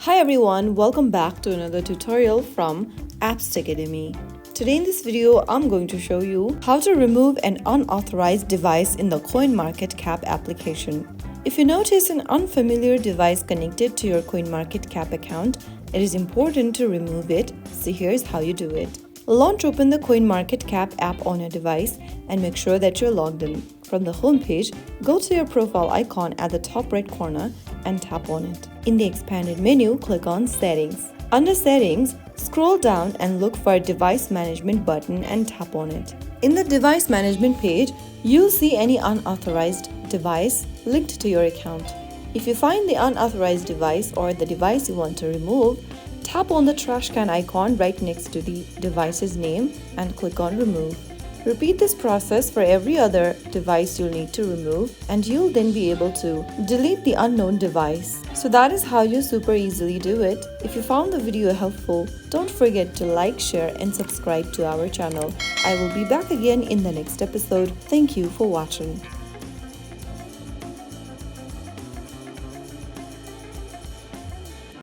Hi everyone, welcome back to another tutorial from Apps Academy. Today in this video, I'm going to show you how to remove an unauthorized device in the CoinMarketCap application. If you notice an unfamiliar device connected to your CoinMarketCap account, it is important to remove it, so here's how you do it. Launch open the CoinMarketCap app on your device and make sure that you're logged in. From the home page, go to your profile icon at the top right corner and tap on it. In the expanded menu, click on Settings. Under Settings, scroll down and look for Device Management button and tap on it. In the Device Management page, you'll see any unauthorized device linked to your account. If you find the unauthorized device or the device you want to remove, tap on the trash can icon right next to the device's name and click on Remove. Repeat this process for every other device you'll need to remove, and you'll then be able to delete the unknown device. So that is how you super easily do it. If you found the video helpful, don't forget to like, share and subscribe to our channel. I will be back again in the next episode. Thank you for watching.